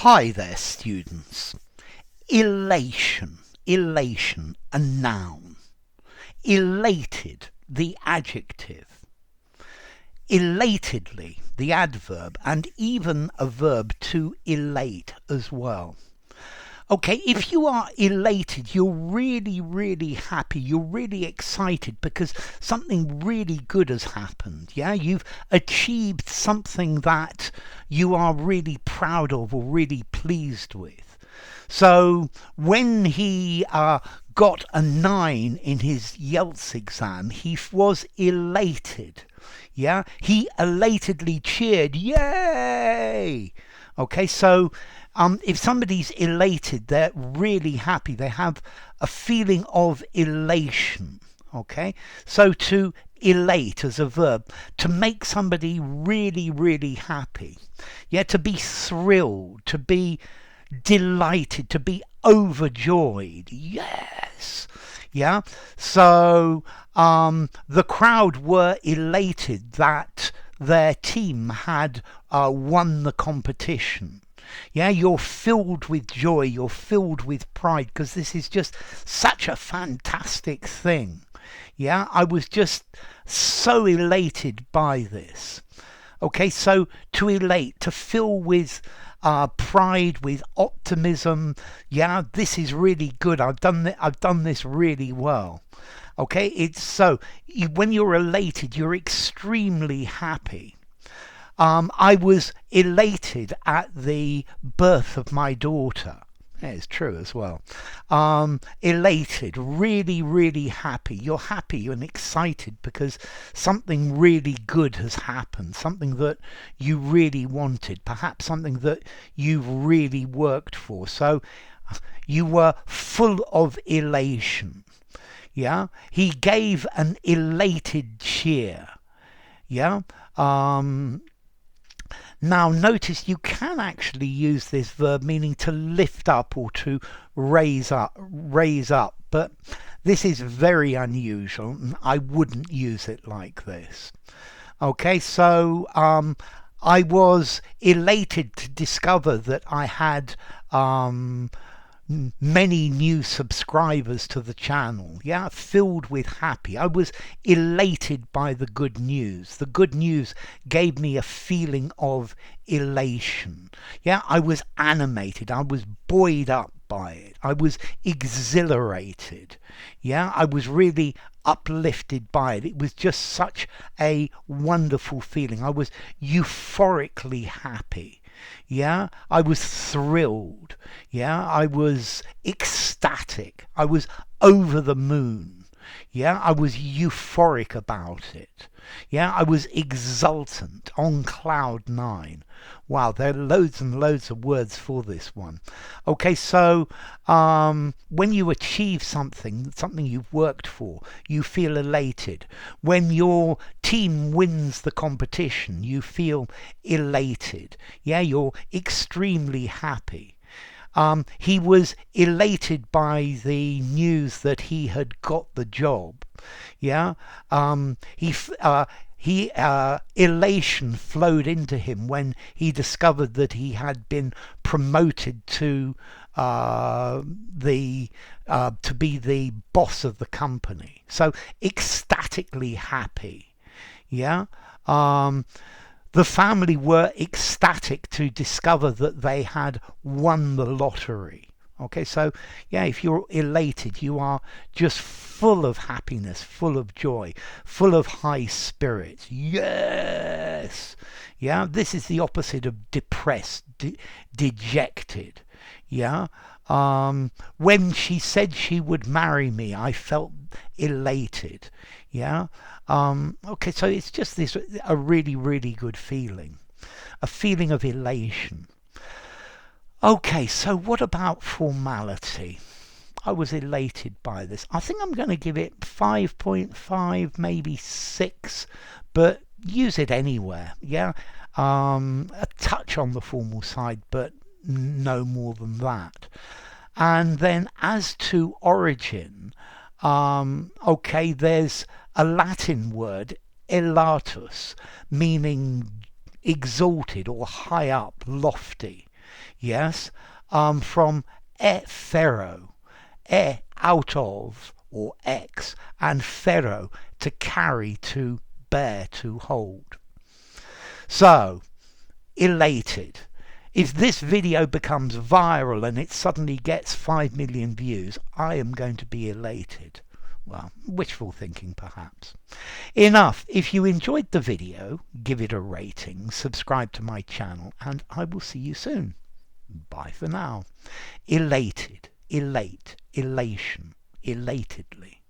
Hi there, students. Elation, a noun. Elated, the adjective. Elatedly, the adverb, and even a verb to elate as well. Okay, if you are elated, you're really happy, you're really excited because something really good has happened. Yeah, you've achieved something that you are really proud of or really pleased with. So when he got a 9 in his IELTS exam, he was elated. Yeah, he elatedly cheered, yay! Okay, so if somebody's elated, they're really happy. They have a feeling of elation. Okay, so to elate as a verb, to make somebody really happy. Yeah, to be thrilled, to be delighted, to be overjoyed. Yes. Yeah, so the crowd were elated that their team had won the competition. Yeah, you're filled with joy, you're filled with pride because this is just such a fantastic thing. Yeah, I was just so elated by this. Okay, so to elate, to fill with pride, with optimism. Yeah, this is really good. I've done this really well. Okay, it's so when you're elated, you're extremely happy. I was elated at the birth of my daughter. Yeah, it's true as well. Elated, really happy. You're happy and excited because something really good has happened, something that you really wanted, perhaps something that you've really worked for. So you were full of elation. Yeah, he gave an elated cheer. Yeah. Now notice you can actually use this verb meaning to lift up or to raise up, but this is very unusual and I wouldn't use it like this. Okay, so I was elated to discover that I had many new subscribers to the channel. Yeah, filled with happy. I was elated by the good news. The good news gave me a feeling of elation. Yeah, I was animated. I was buoyed up by it. I was exhilarated. Yeah, I was really uplifted by it. It was just such a wonderful feeling. I was euphorically happy. Yeah, I was thrilled. Yeah, I was ecstatic. I was over the moon. Yeah, I was euphoric about it. Yeah, I was exultant, on cloud 9. Wow, there are loads and loads of words for this one. Okay, so when you achieve something you've worked for, you feel elated. When your team wins the competition, you feel elated. Yeah, you're extremely happy. He was elated by the news that he had got the job. Yeah, elation flowed into him when he discovered that he had been promoted to be the boss of the company. So ecstatically happy. Yeah. The family were ecstatic to discover that they had won the lottery. Okay, so yeah, if you're elated, you are just full of happiness, full of joy, full of high spirits. Yes! Yeah, this is the opposite of depressed, dejected. Yeah, when she said she would marry me, I felt elated. Yeah. Okay, so it's just this a really good feeling, a feeling of elation. Okay, so what about formality? I was elated by this. I think I'm going to give it 5.5, maybe 6, but use it anywhere. Yeah, a touch on the formal side, but no more than that. And then as to origin, okay, there's a Latin word, elatus, meaning exalted or high up, lofty. Yes, from pharaoh, out of, or ex, and pharaoh, to carry, to bear, to hold. So, elated. If this video becomes viral and it suddenly gets 5 million views, I am going to be elated. Well, wishful thinking perhaps. Enough. If you enjoyed the video, give it a rating, subscribe to my channel, and I will see you soon. Bye for now. Elated, elate, elation, elatedly.